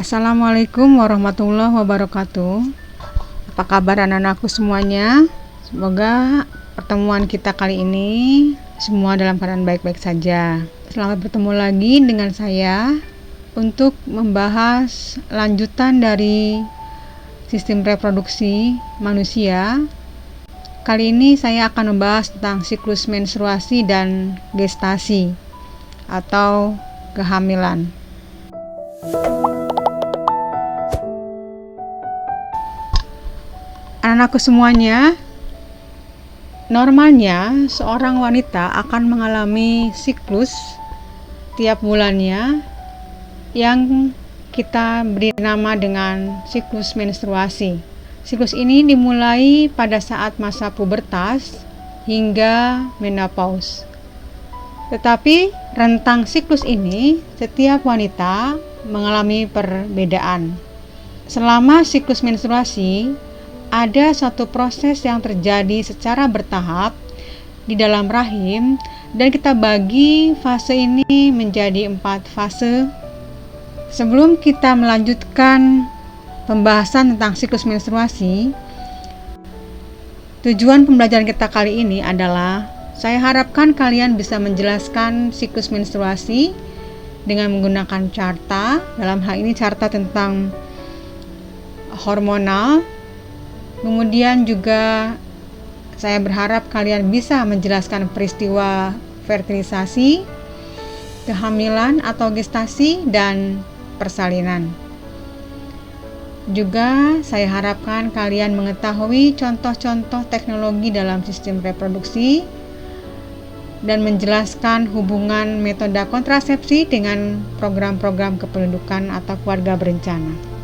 Assalamualaikum warahmatullahi wabarakatuh. Apa kabar anak-anakku semuanya? Semoga pertemuan kita kali ini semua dalam keadaan baik-baik saja. Selamat bertemu lagi dengan saya untuk membahas lanjutan dari sistem reproduksi manusia. Kali ini saya akan membahas tentang siklus menstruasi dan gestasi atau kehamilan. Anak-anakku semuanya, normalnya seorang wanita akan mengalami siklus tiap bulannya yang kita beri nama dengan siklus menstruasi. Siklus ini dimulai pada saat masa pubertas hingga menopause. Tetapi rentang siklus ini setiap wanita mengalami perbedaan. Selama siklus menstruasi, ada suatu proses yang terjadi secara bertahap di dalam rahim, dan kita bagi fase ini menjadi 4 fase. Sebelum kita melanjutkan pembahasan tentang siklus menstruasi, tujuan pembelajaran kita kali ini adalah saya harapkan kalian bisa menjelaskan siklus menstruasi dengan menggunakan carta. Dalam hal ini carta tentang hormonal. Kemudian juga saya berharap kalian bisa menjelaskan peristiwa fertilisasi, kehamilan atau gestasi, dan persalinan. Juga saya harapkan kalian mengetahui contoh-contoh teknologi dalam sistem reproduksi dan menjelaskan hubungan metode kontrasepsi dengan program-program kependudukan atau keluarga berencana.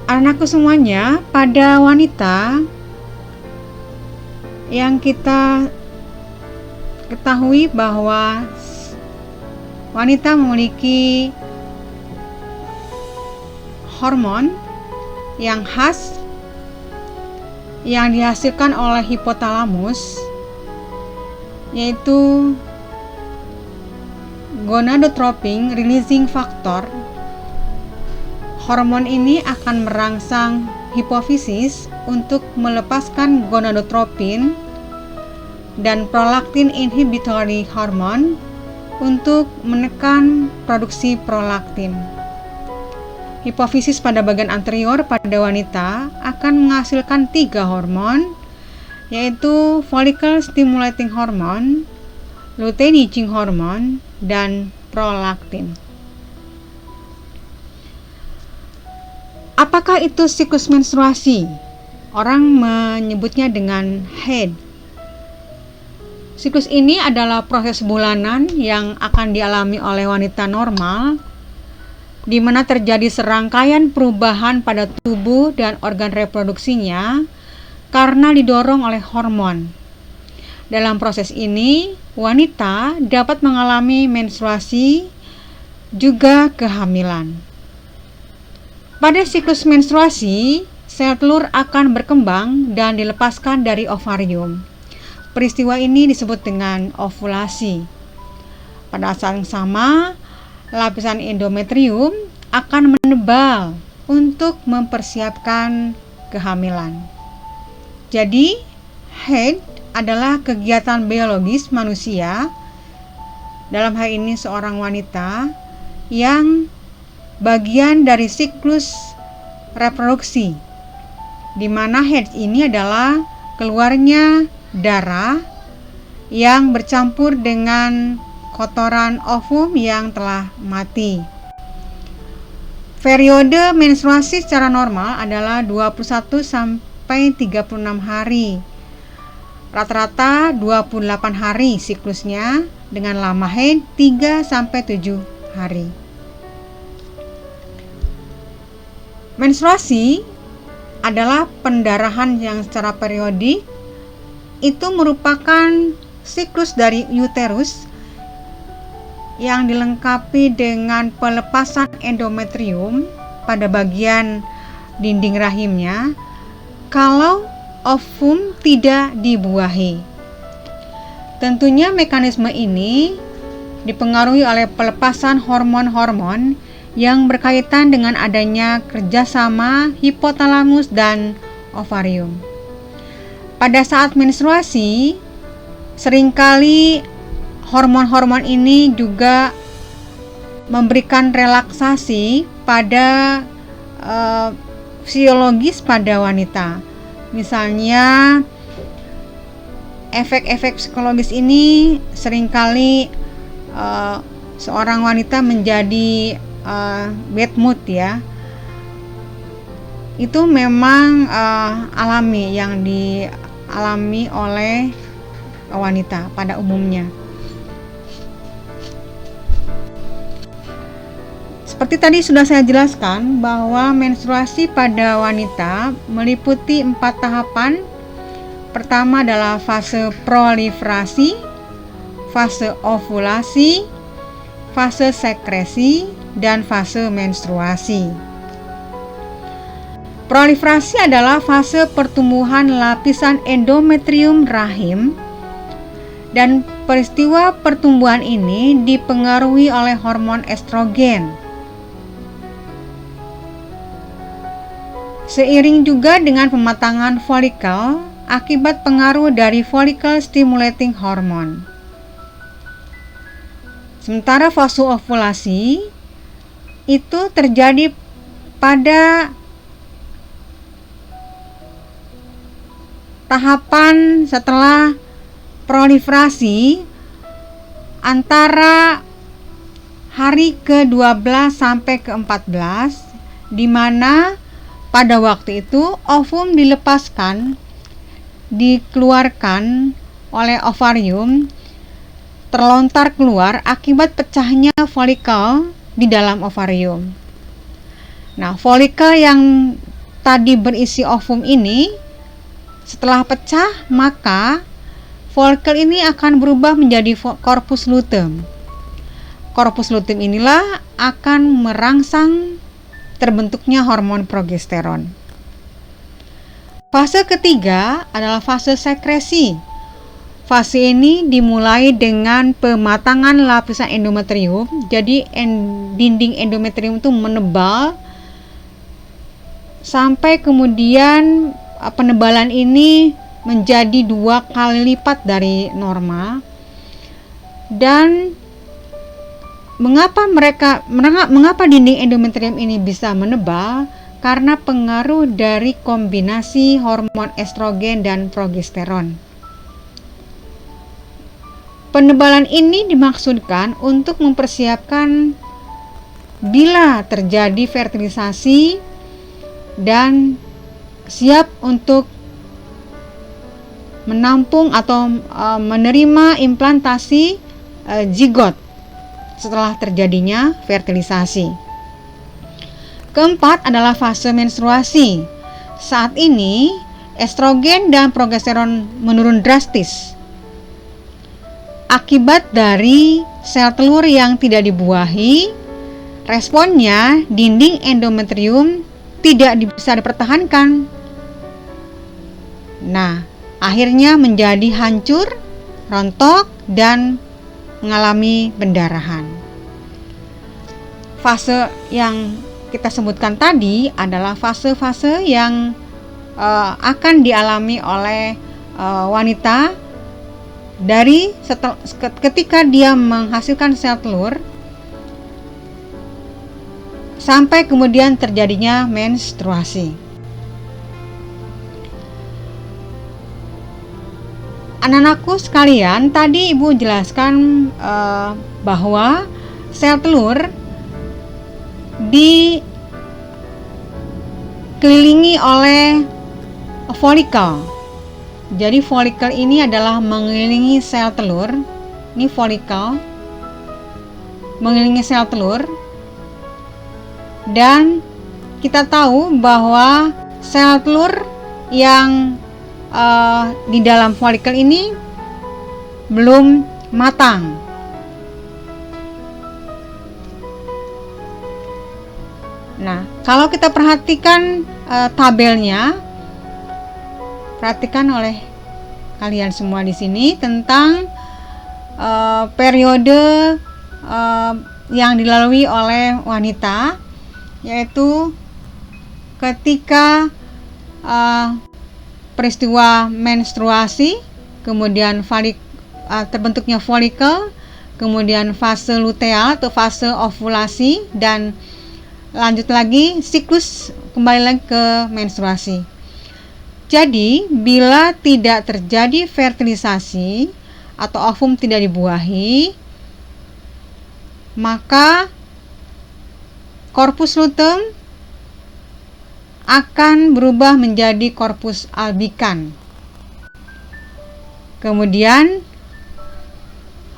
Anakku semuanya, pada wanita yang kita ketahui bahwa wanita memiliki hormon yang khas yang dihasilkan oleh hipotalamus, yaitu gonadotropin releasing factor. Hormon ini akan merangsang hipofisis untuk melepaskan gonadotropin dan prolaktin inhibitory hormone untuk menekan produksi prolaktin. Hipofisis pada bagian anterior pada wanita akan menghasilkan 3 hormon, yaitu follicle stimulating hormone, luteinizing hormone, dan prolaktin. Apakah itu siklus menstruasi? Orang menyebutnya dengan haid. Siklus ini adalah proses bulanan yang akan dialami oleh wanita normal, di mana terjadi serangkaian perubahan pada tubuh dan organ reproduksinya karena didorong oleh hormon. Dalam proses ini, wanita dapat mengalami menstruasi juga kehamilan. Pada siklus menstruasi, sel telur akan berkembang dan dilepaskan dari ovarium. Peristiwa ini disebut dengan ovulasi. Pada saat yang sama, lapisan endometrium akan menebal untuk mempersiapkan kehamilan. Jadi, haid adalah kegiatan biologis manusia, dalam hal ini seorang wanita, yang bagian dari siklus reproduksi, di mana haid ini adalah keluarnya darah yang bercampur dengan kotoran ovum yang telah mati. Periode menstruasi secara normal adalah 21 sampai 36 hari. Rata-rata 28 hari siklusnya, dengan lama haid 3 sampai 7 hari. Menstruasi adalah pendarahan yang secara periodik. Itu merupakan siklus dari uterus yang dilengkapi dengan pelepasan endometrium pada bagian dinding rahimnya kalau ovum tidak dibuahi. Tentunya mekanisme ini dipengaruhi oleh pelepasan hormon-hormon yang berkaitan dengan adanya kerjasama hipotalamus dan ovarium. Pada saat menstruasi, seringkali hormon-hormon ini juga memberikan relaksasi pada fisiologis pada wanita. Misalnya, efek-efek psikologis ini seringkali seorang wanita menjadi bad mood ya. Itu memang alami yang dialami oleh wanita pada umumnya. Seperti tadi sudah saya jelaskan bahwa menstruasi pada wanita meliputi 4 tahapan. Pertama adalah fase proliferasi, fase ovulasi, fase sekresi, dan fase menstruasi. Proliferasi adalah fase pertumbuhan lapisan endometrium rahim, dan peristiwa pertumbuhan ini dipengaruhi oleh hormon estrogen. Seiring juga dengan pematangan folikel akibat pengaruh dari follicle stimulating hormone. Sementara fase ovulasi itu terjadi pada tahapan setelah proliferasi antara hari ke-12 sampai ke-14, di mana pada waktu itu ovum dilepaskan, dikeluarkan oleh ovarium, terlontar keluar akibat pecahnya folikel di dalam ovarium. Nah, folikel yang tadi berisi ovum ini setelah pecah, maka folikel ini akan berubah menjadi corpus luteum. Corpus luteum inilah akan merangsang terbentuknya hormon progesteron. Fase ketiga adalah fase sekresi. Fase ini dimulai dengan pematangan lapisan endometrium. Jadi dinding endometrium itu menebal sampai kemudian penebalan ini menjadi 2 kali lipat dari normal. Dan mengapa dinding endometrium ini bisa menebal? Karena pengaruh dari kombinasi hormon estrogen dan progesteron. Penebalan ini dimaksudkan untuk mempersiapkan bila terjadi fertilisasi dan siap untuk menampung atau menerima implantasi zigot setelah terjadinya fertilisasi. Keempat adalah fase menstruasi. Saat ini estrogen dan progesteron menurun drastis akibat dari sel telur yang tidak dibuahi. Responnya, dinding endometrium tidak bisa dipertahankan. Nah, akhirnya menjadi hancur, rontok, dan mengalami pendarahan. Fase yang kita sebutkan tadi adalah fase-fase yang akan dialami oleh wanita ketika dia menghasilkan sel telur sampai kemudian terjadinya menstruasi. Anak-anakku sekalian, tadi Ibu jelaskan bahwa sel telur dikelilingi oleh folikel. Jadi folikel ini adalah mengelilingi sel telur. Ini folikel mengelilingi sel telur. Dan kita tahu bahwa sel telur yang di dalam folikel ini belum matang. Nah, kalau kita perhatikan tabelnya, perhatikan oleh kalian semua di sini tentang periode yang dilalui oleh wanita, yaitu ketika peristiwa menstruasi, kemudian terbentuknya folikel, kemudian fase luteal atau fase ovulasi, dan lanjut lagi siklus kembali lagi ke menstruasi. Jadi, bila tidak terjadi fertilisasi atau ovum tidak dibuahi, maka corpus luteum akan berubah menjadi corpus albicans. Kemudian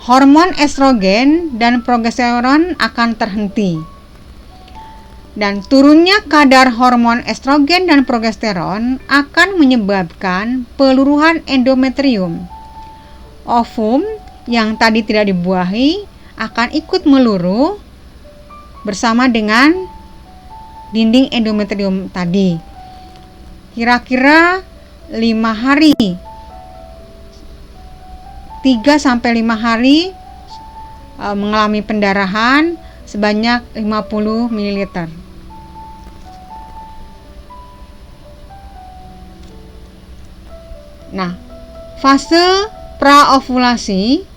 hormon estrogen dan progesteron akan terhenti. Dan turunnya kadar hormon estrogen dan progesteron akan menyebabkan peluruhan endometrium. Ovum yang tadi tidak dibuahi akan ikut meluruh bersama dengan dinding endometrium tadi. Kira-kira 5 hari, 3-5 hari mengalami pendarahan sebanyak 50 ml. Nah, fase praovulasi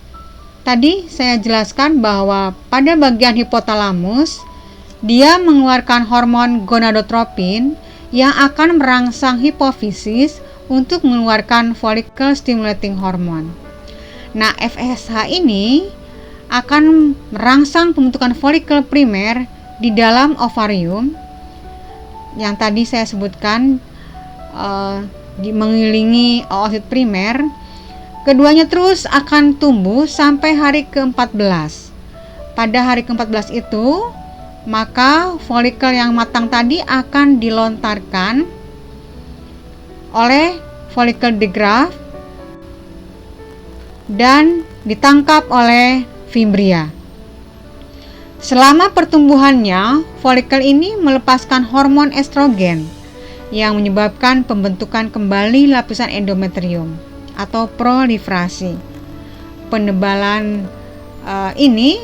tadi saya jelaskan bahwa pada bagian hipotalamus dia mengeluarkan hormon gonadotropin yang akan merangsang hipofisis untuk mengeluarkan follicle stimulating hormone. Nah, FSH ini akan merangsang pembentukan folikel primer di dalam ovarium yang tadi saya sebutkan mengelilingi oosit primer. Keduanya terus akan tumbuh sampai hari ke-14. Pada hari ke-14 itu, maka folikel yang matang tadi akan dilontarkan oleh folikel de Graaff dan ditangkap oleh fimbria. Selama pertumbuhannya, folikel ini melepaskan hormon estrogen yang menyebabkan pembentukan kembali lapisan endometrium atau proliferasi. Penebalan ini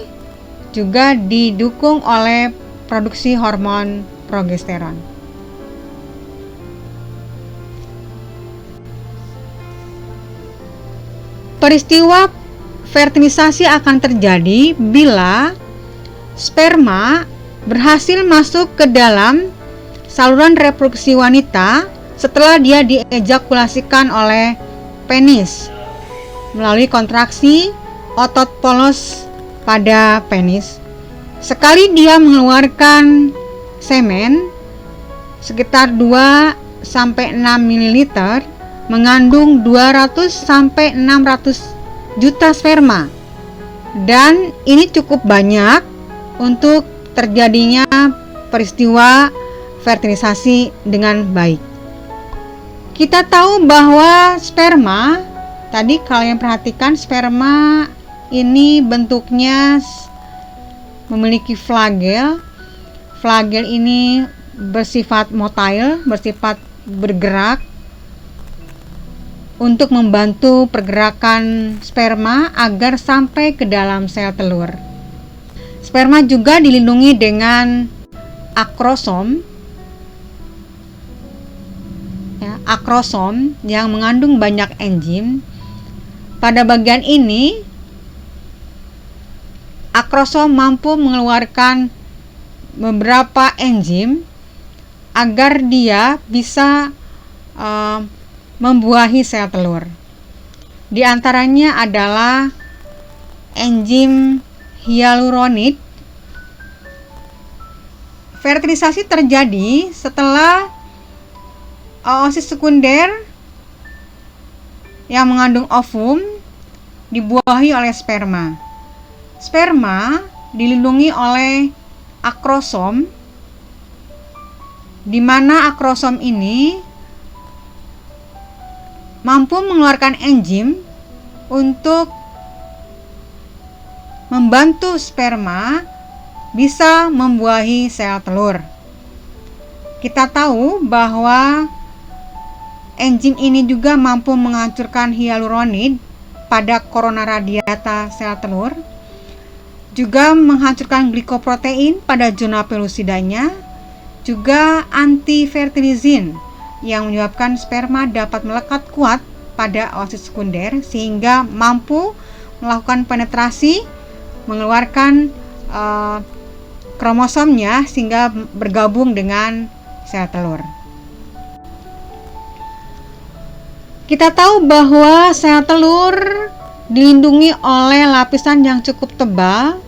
juga didukung oleh produksi hormon progesteron. Peristiwa fertilisasi akan terjadi bila sperma berhasil masuk ke dalam saluran reproduksi wanita setelah dia diejakulasikan oleh penis melalui kontraksi otot polos pada penis. Sekali dia mengeluarkan semen sekitar 2-6 ml mengandung 200-600 juta sperma, dan ini cukup banyak untuk terjadinya peristiwa fertilisasi dengan baik. Kita tahu bahwa sperma, tadi kalian perhatikan sperma ini bentuknya memiliki flagel. Flagel ini bersifat motile, bersifat bergerak untuk membantu pergerakan sperma agar sampai ke dalam sel telur. Sperma juga dilindungi dengan akrosom, akrosom yang mengandung banyak enzim. Pada bagian ini, akrosom mampu mengeluarkan beberapa enzim agar dia bisa membuahi sel telur. Di antaranya adalah enzim hyaluronid. Fertilisasi terjadi setelah oosit sekunder yang mengandung ovum dibuahi oleh sperma. Sperma dilindungi oleh akrosom, di mana akrosom ini mampu mengeluarkan enzim untuk membantu sperma bisa membuahi sel telur. Kita tahu bahwa enzim ini juga mampu menghancurkan hyaluronid pada korona radiata sel telur. juga menghancurkan glikoprotein pada zona pelusidanya, juga antifertilizin yang menyebabkan sperma dapat melekat kuat pada oosit sekunder sehingga mampu melakukan penetrasi, mengeluarkan kromosomnya sehingga bergabung dengan sel telur. Kita tahu bahwa sel telur dilindungi oleh lapisan yang cukup tebal,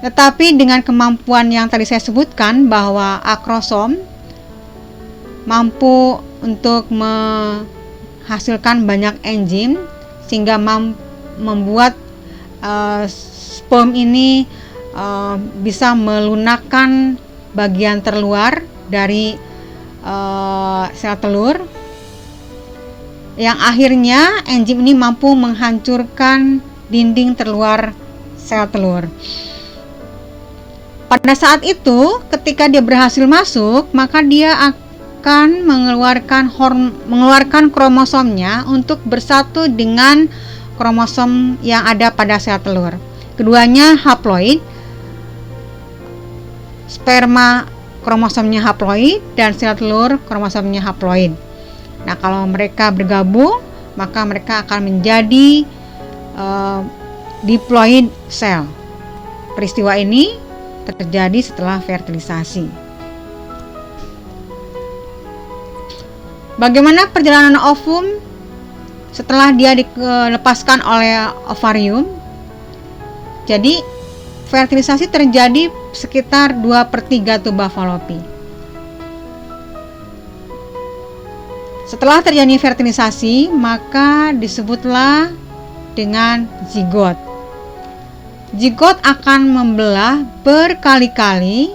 tetapi dengan kemampuan yang tadi saya sebutkan bahwa akrosom mampu untuk menghasilkan banyak enzim sehingga membuat sperm ini bisa melunakkan bagian terluar dari sel telur, yang akhirnya enzim ini mampu menghancurkan dinding terluar sel telur. Pada saat itu, ketika dia berhasil masuk, maka dia akan mengeluarkan kromosomnya untuk bersatu dengan kromosom yang ada pada sel telur. Keduanya haploid, sperma kromosomnya haploid dan sel telur kromosomnya haploid. Nah, kalau mereka bergabung, maka mereka akan menjadi diploid sel. Peristiwa ini terjadi setelah fertilisasi. Bagaimana perjalanan ovum setelah dia dilepaskan oleh ovarium? Jadi fertilisasi terjadi sekitar 2/3 tuba falopi. Setelah terjadi fertilisasi, maka disebutlah dengan zigot. Zigot akan membelah berkali-kali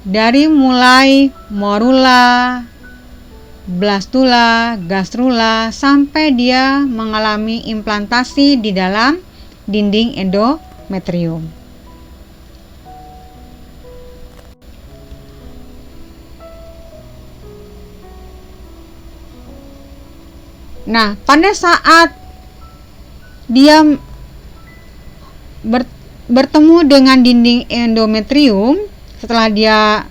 dari mulai morula, blastula, gastrula sampai dia mengalami implantasi di dalam dinding endometrium. Nah, pada saat dia bertemu dengan dinding endometrium, setelah dia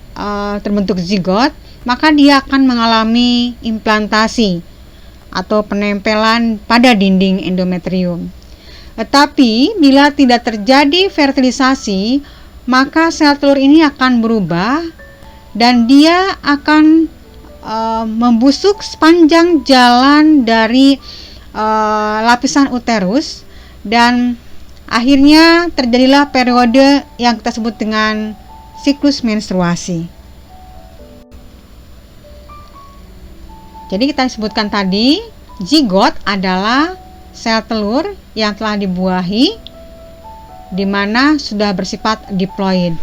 terbentuk zigot, maka dia akan mengalami implantasi atau penempelan pada dinding endometrium. Tetapi bila tidak terjadi fertilisasi, maka sel telur ini akan berubah dan dia akan membusuk sepanjang jalan dari lapisan uterus, dan akhirnya terjadilah periode yang kita sebut dengan siklus menstruasi. Jadi kita sebutkan tadi, zigot adalah sel telur yang telah dibuahi di mana sudah bersifat diploid.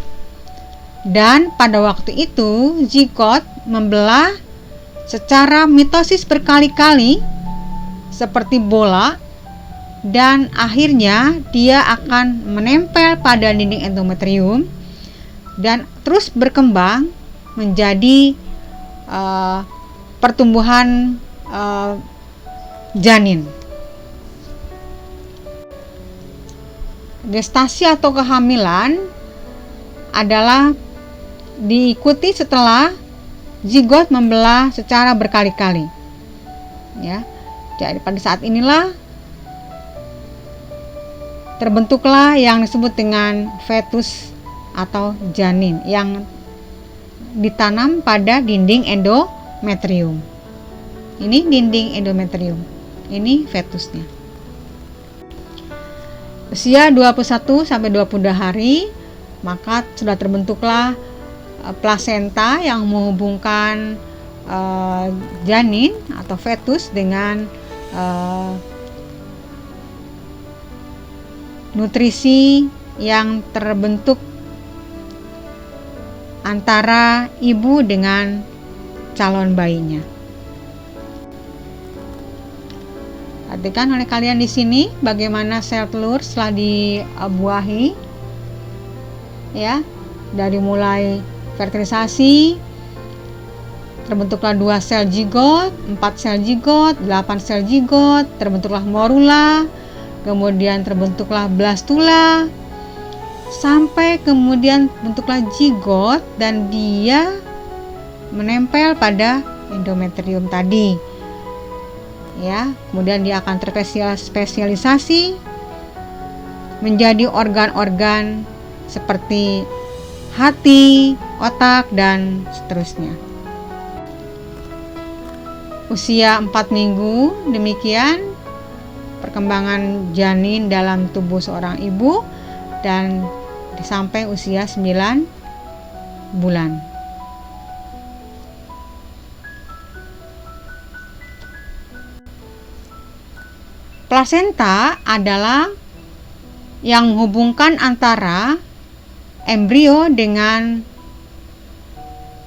Dan pada waktu itu zigot membelah secara mitosis berkali-kali seperti bola, dan akhirnya dia akan menempel pada dinding endometrium dan terus berkembang menjadi pertumbuhan janin. Gestasi atau kehamilan adalah diikuti setelah zigot membelah secara berkali-kali. Ya. Jadi pada saat inilah terbentuklah yang disebut dengan fetus atau janin yang ditanam pada dinding endometrium. Ini dinding endometrium. Ini fetusnya. Usia 21 sampai 22 hari, maka sudah terbentuklah plasenta yang menghubungkan janin atau fetus dengan nutrisi yang terbentuk antara ibu dengan calon bayinya. Perhatikan oleh kalian di sini bagaimana sel telur setelah dibuahi, ya, dari mulai fertilisasi terbentuklah 2 sel zigot, 4 sel zigot, 8 sel zigot, terbentuklah morula, kemudian terbentuklah blastula, sampai kemudian bentuklah zigot dan dia menempel pada endometrium tadi. Ya, kemudian dia akan terspesialisasi menjadi organ-organ seperti hati, otak, dan seterusnya. Usia 4 minggu, demikian perkembangan janin dalam tubuh seorang ibu, dan sampai usia 9 bulan. Plasenta adalah yang menghubungkan antara embrio dengan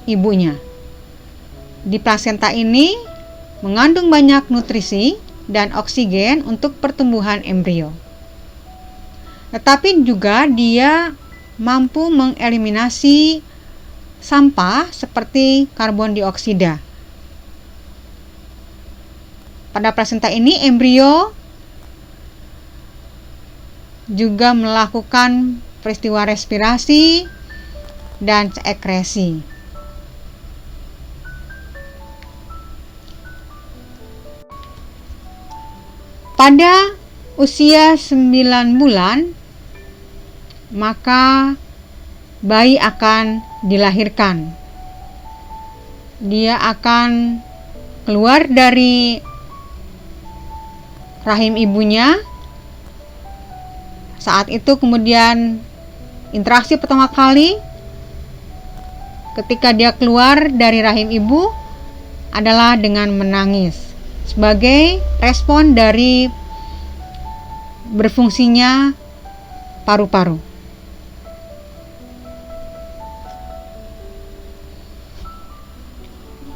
ibunya. Di plasenta ini mengandung banyak nutrisi dan oksigen untuk pertumbuhan embrio. Tetapi juga dia mampu mengeliminasi sampah seperti karbon dioksida. Pada plasenta ini embrio juga melakukan peristiwa respirasi dan sekresi. Pada usia 9 bulan, maka bayi akan dilahirkan. Dia akan keluar dari rahim ibunya. Saat itu kemudian interaksi pertama kali ketika dia keluar dari rahim ibu adalah dengan menangis sebagai respon dari berfungsinya paru-paru.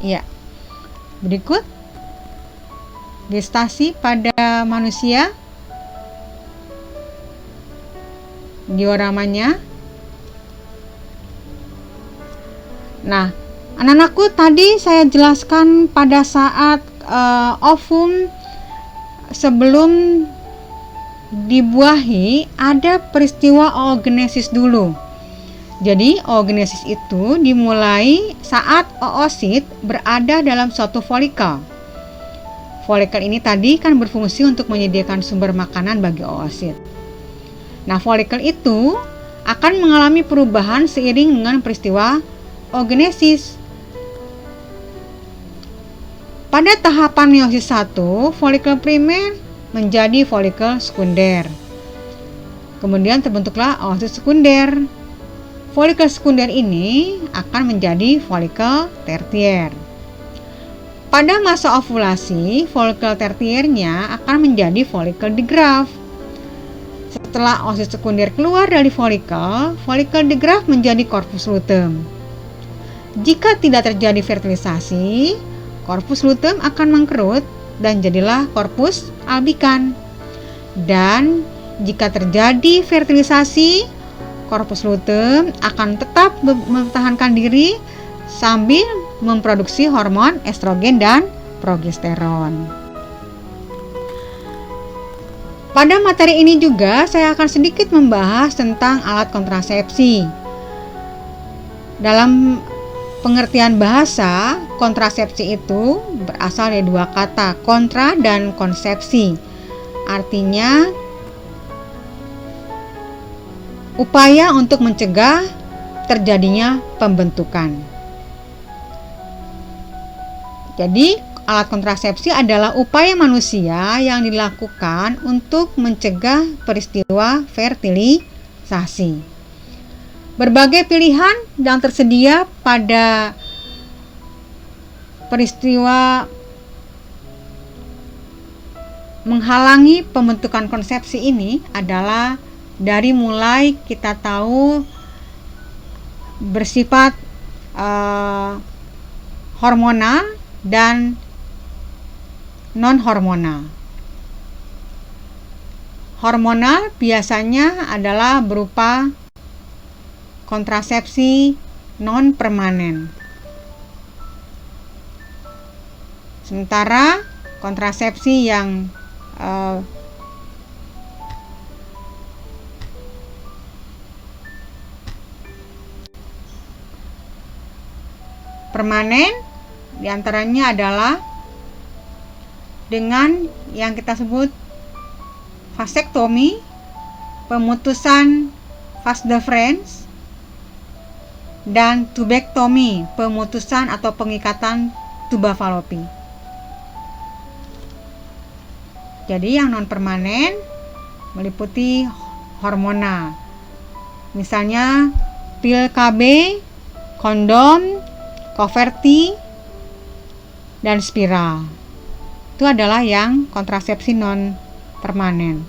Ya. Berikut gestasi pada manusia. Dioramanya. Nah, anak-anakku, tadi saya jelaskan pada saat ovum sebelum dibuahi ada peristiwa oogenesis dulu. Jadi oogenesis itu dimulai saat oosit berada dalam suatu folikel. Folikel ini tadi kan berfungsi untuk menyediakan sumber makanan bagi oosit. Nah, folikel itu akan mengalami perubahan seiring dengan peristiwa oogenesis. Pada tahapan meiosis 1, folikel primer menjadi folikel sekunder. Kemudian terbentuklah oosit sekunder. Folikel sekunder ini akan menjadi folikel tertier. Pada masa ovulasi, folikel tertiernya akan menjadi folikel di Graaff. Setelah oosit sekunder keluar dari folikel di Graaff menjadi corpus luteum. Jika tidak terjadi fertilisasi, corpus luteum akan mengkerut dan jadilah corpus albicans. Dan jika terjadi fertilisasi, corpus luteum akan tetap mempertahankan diri sambil memproduksi hormon estrogen dan progesteron. Pada materi ini juga saya akan sedikit membahas tentang alat kontrasepsi. Dalam pengertian bahasa, kontrasepsi itu berasal dari dua kata, kontra dan konsepsi. Artinya upaya untuk mencegah terjadinya pembentukan. Jadi alat kontrasepsi adalah upaya manusia yang dilakukan untuk mencegah peristiwa fertilisasi. Berbagai pilihan yang tersedia pada peristiwa menghalangi pembentukan konsepsi ini adalah dari mulai kita tahu bersifat hormonal dan non-hormonal. Hormonal biasanya adalah berupa kontrasepsi non-permanen. Sementara kontrasepsi yang permanen diantaranya adalah dengan yang kita sebut vasektomi, pemutusan vas deferens, dan tubektomi, pemutusan atau pengikatan tuba falopi. Jadi yang non permanen meliputi hormonal, misalnya pil KB, kondom, Coverti, dan spiral. Itu adalah yang kontrasepsi non permanen.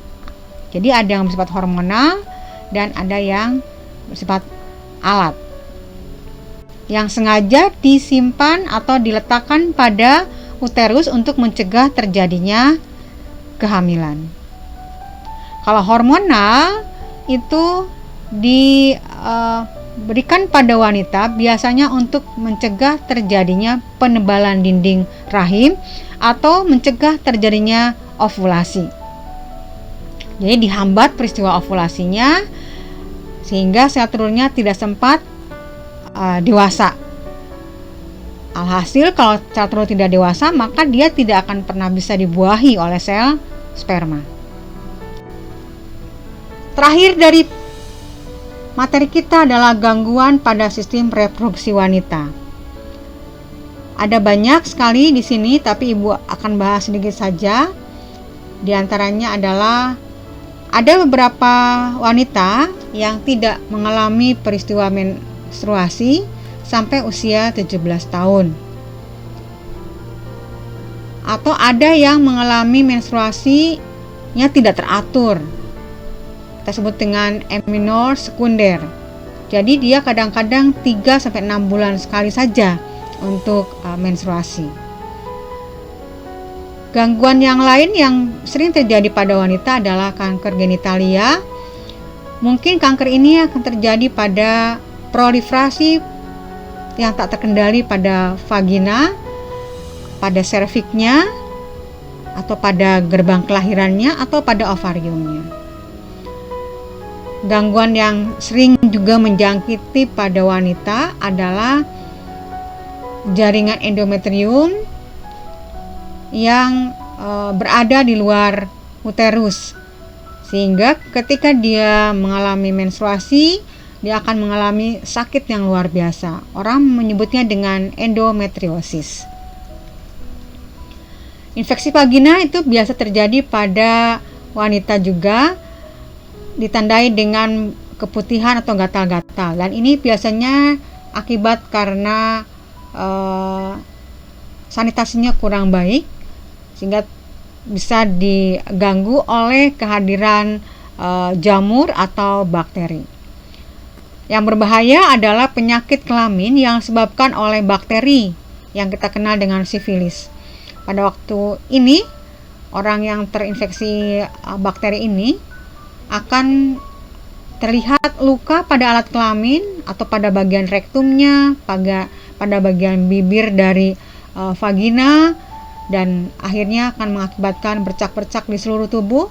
Jadi ada yang bersifat hormonal dan ada yang bersifat alat yang sengaja disimpan atau diletakkan pada uterus untuk mencegah terjadinya kehamilan. Kalau hormonal itu diberikan pada wanita biasanya untuk mencegah terjadinya penebalan dinding rahim atau mencegah terjadinya ovulasi. Jadi dihambat peristiwa ovulasinya sehingga sel telurnya tidak sempat dewasa. Alhasil kalau sel telur tidak dewasa, maka dia tidak akan pernah bisa dibuahi oleh sel sperma. Terakhir dari materi kita adalah gangguan pada sistem reproduksi wanita. Ada banyak sekali di sini, tapi Ibu akan bahas sedikit saja. Di antaranya adalah ada beberapa wanita yang tidak mengalami peristiwa menstruasi sampai usia 17 tahun. Atau ada yang mengalami menstruasinya tidak teratur. Kita sebut dengan eminor sekunder. Jadi dia kadang-kadang 3-6 bulan sekali saja untuk menstruasi. Gangguan yang lain yang sering terjadi pada wanita adalah kanker genitalia. Mungkin kanker ini akan terjadi pada proliferasi yang tak terkendali pada vagina, pada serviknya, atau pada gerbang kelahirannya, atau pada ovariumnya. Gangguan yang sering juga menjangkiti pada wanita adalah jaringan endometrium yang berada di luar uterus, sehingga ketika dia mengalami menstruasi, dia akan mengalami sakit yang luar biasa. Orang menyebutnya dengan endometriosis. Infeksi vagina itu biasa terjadi pada wanita juga, ditandai dengan keputihan atau gatal-gatal, dan ini biasanya akibat karena sanitasinya kurang baik sehingga bisa diganggu oleh kehadiran jamur atau bakteri. Yang berbahaya adalah penyakit kelamin yang disebabkan oleh bakteri yang kita kenal dengan sifilis. Pada waktu ini orang yang terinfeksi bakteri ini akan terlihat luka pada alat kelamin atau pada bagian rektumnya, pada bagian bibir dari vagina, dan akhirnya akan mengakibatkan bercak-bercak di seluruh tubuh,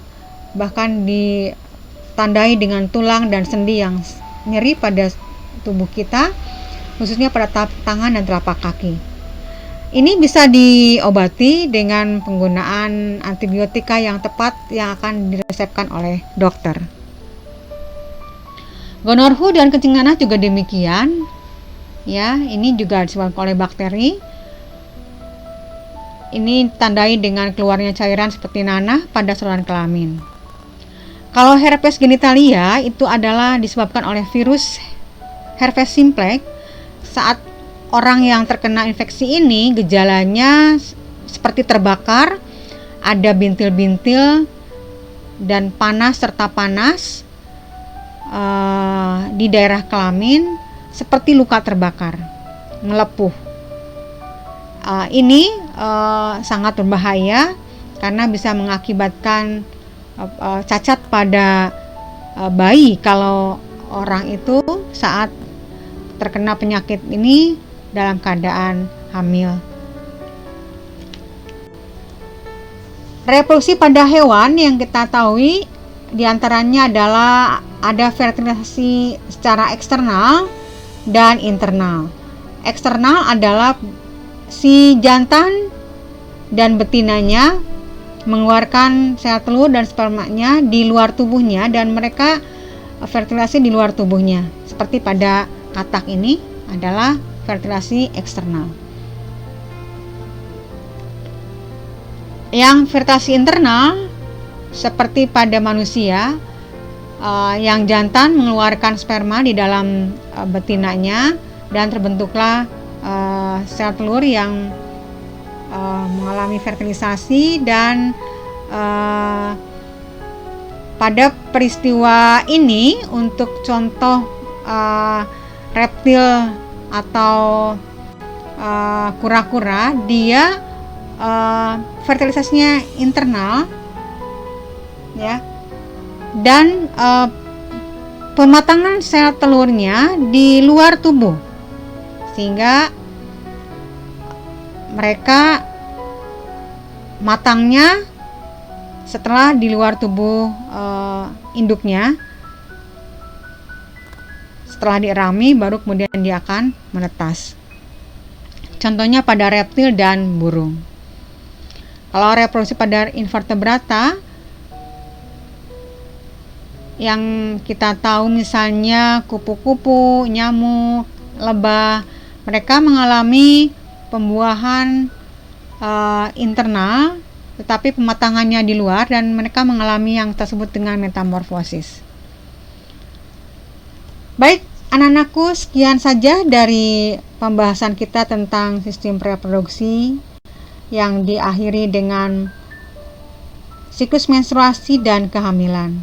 bahkan ditandai dengan tulang dan sendi yang nyeri pada tubuh kita, khususnya pada tangan dan telapak kaki. Ini bisa diobati dengan penggunaan antibiotika yang tepat yang akan diresepkan oleh dokter. Gonorrhea dan kencing nanah juga demikian. Ya, ini juga disebabkan oleh bakteri. Ini tandai dengan keluarnya cairan seperti nanah pada saluran kelamin. Kalau herpes genitalia itu adalah disebabkan oleh virus herpes simplex. Saat orang yang terkena infeksi ini, gejalanya seperti terbakar, ada bintil-bintil dan panas serta panas di daerah kelamin seperti luka terbakar, melepuh. Ini sangat berbahaya karena bisa mengakibatkan cacat pada bayi kalau orang itu saat terkena penyakit ini dalam keadaan hamil. Reproduksi pada hewan yang kita tahu diantaranya adalah ada fertilisasi secara eksternal dan internal. eksternal adalah si jantan dan betinanya mengeluarkan sel telur dan spermanya di luar tubuhnya dan mereka fertilasi di luar tubuhnya. Seperti pada katak ini adalah fertilasi eksternal. Yang fertilasi internal seperti pada manusia, yang jantan mengeluarkan sperma di dalam betinanya dan terbentuklah sel telur yang mengalami fertilisasi dan pada peristiwa ini untuk contoh reptil atau kura-kura, dia fertilisasinya internal ya, dan pematangan sel telurnya di luar tubuh sehingga mereka matangnya setelah di luar tubuh induknya. Setelah dierami baru kemudian dia akan menetas. Contohnya pada reptil dan burung. Kalau reproduksi pada invertebrata yang kita tahu misalnya kupu-kupu, nyamuk, lebah, mereka mengalami pembuahan internal tetapi pematangannya di luar dan mereka mengalami yang tersebut dengan metamorfosis. Baik, anak-anakku, sekian saja dari pembahasan kita tentang sistem reproduksi yang diakhiri dengan siklus menstruasi dan kehamilan.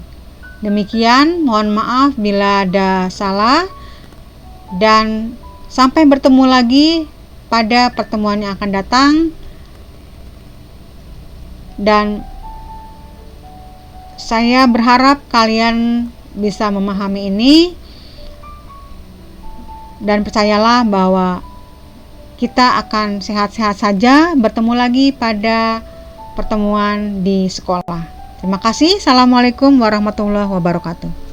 Demikian, mohon maaf bila ada salah dan sampai bertemu lagi pada pertemuan yang akan datang. Dan saya berharap kalian bisa memahami ini dan percayalah bahwa kita akan sehat-sehat saja. Bertemu lagi pada pertemuan di sekolah. Terima kasih. Assalamualaikum warahmatullahi wabarakatuh.